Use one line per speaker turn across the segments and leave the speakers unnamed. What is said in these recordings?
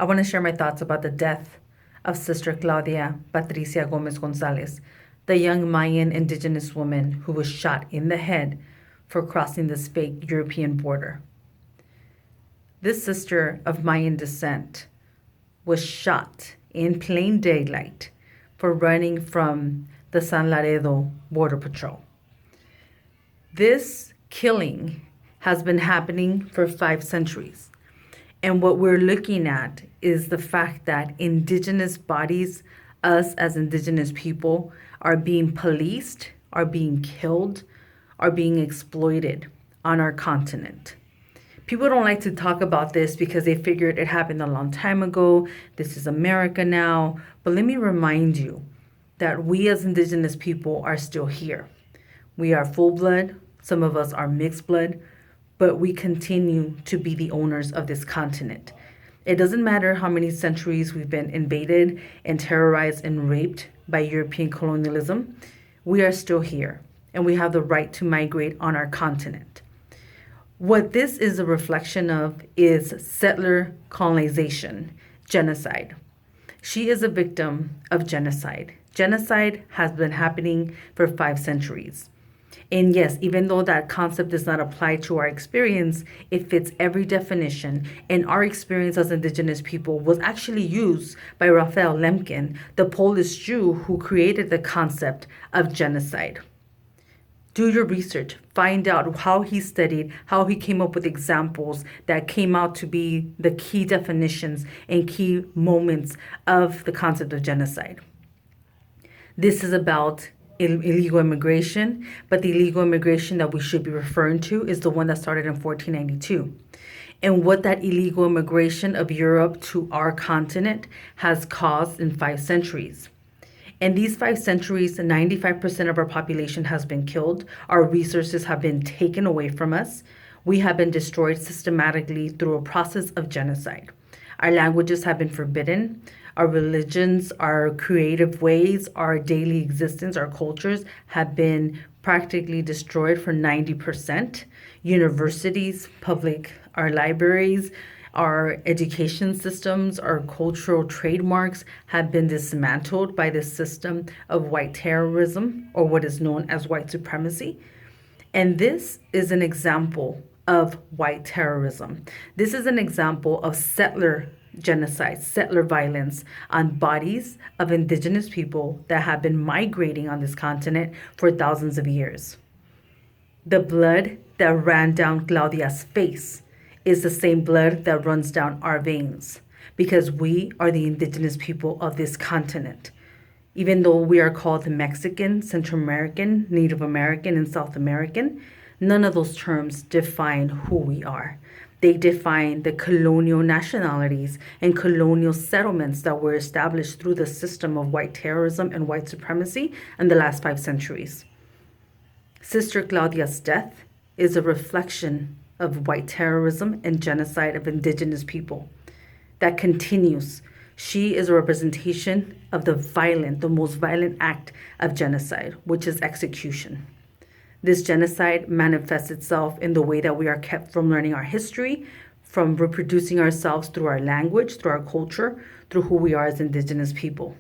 I want to share my thoughts about the death of Sister Claudia Patricia Gómez González, the young Mayan indigenous woman who was shot in the head for crossing this fake European border. This sister of Mayan descent was shot in plain daylight for running from the San Laredo Border Patrol. This killing has been happening for 5 centuries. And what we're looking at is the fact that indigenous bodies, us as indigenous people, are being policed, are being killed, are being exploited on our continent. People don't like to talk about this because they figured it happened a long time ago. This is America now. But let me remind you that we as indigenous people are still here. We are full blood. Some of us are mixed blood. But we continue to be the owners of this continent. It doesn't matter how many centuries we've been invaded and terrorized and raped by European colonialism. We are still here, and we have the right to migrate on our continent. What this is a reflection of is settler colonization, genocide. She is a victim of genocide. Genocide has been happening for 5 centuries. And yes, even though that concept does not apply to our experience, it fits every definition. And our experience as indigenous people was actually used by Raphael Lemkin, the Polish Jew who created the concept of genocide. Do your research. Find out how he studied, how he came up with examples that came out to be the key definitions and key moments of the concept of genocide. This is about illegal immigration, but the illegal immigration that we should be referring to is the one that started in 1492. And what that illegal immigration of Europe to our continent has caused in 5 centuries. In these 5 centuries, 95% of our population has been killed. Our resources have been taken away from us. We have been destroyed systematically through a process of genocide. Our languages have been forbidden. Our religions, our creative ways, our daily existence, our cultures have been practically destroyed for 90%. Universities, our libraries, our education systems, our cultural trademarks have been dismantled by this system of white terrorism, or what is known as white supremacy. And this is an example of white terrorism. This is an example of settler genocide, settler violence on bodies of indigenous people that have been migrating on this continent for thousands of years. The blood that ran down Claudia's face is the same blood that runs down our veins, because we are the indigenous people of this continent. Even though we are called Mexican, Central American, Native American, and South American, none of those terms define who we are. They define the colonial nationalities and colonial settlements that were established through the system of white terrorism and white supremacy in the last 5 centuries. Sister Claudia's death is a reflection of white terrorism and genocide of indigenous people that continues. She is a representation of the most violent act of genocide, which is execution. This genocide manifests itself in the way that we are kept from learning our history, from reproducing ourselves through our language, through our culture, through who we are as indigenous people.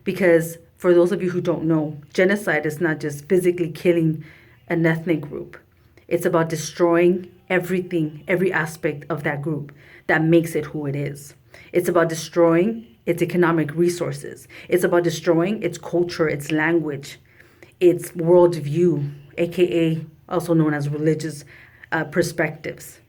Because for those of you who don't know, genocide is not just physically killing an ethnic group. It's about destroying everything, every aspect of that group that makes it who it is. It's about destroying its economic resources. It's about destroying its culture, its language, its worldview, aka also known as religious perspectives.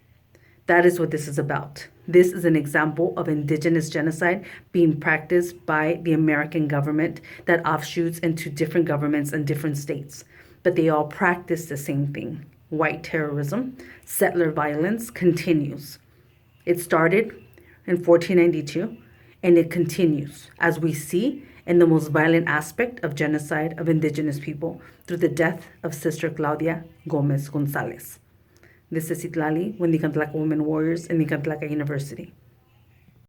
That is what this is about. This is an example of indigenous genocide being practiced by the American government that offshoots into different governments and different states. But they all practice the same thing. White terrorism, settler violence continues. It started in 1492 and it continues, as we see in the most violent aspect of genocide of indigenous people through the death of Sister Claudia Gómez González. This is Itlali with Nicantlacawoman Warriors in Nicantlaca University.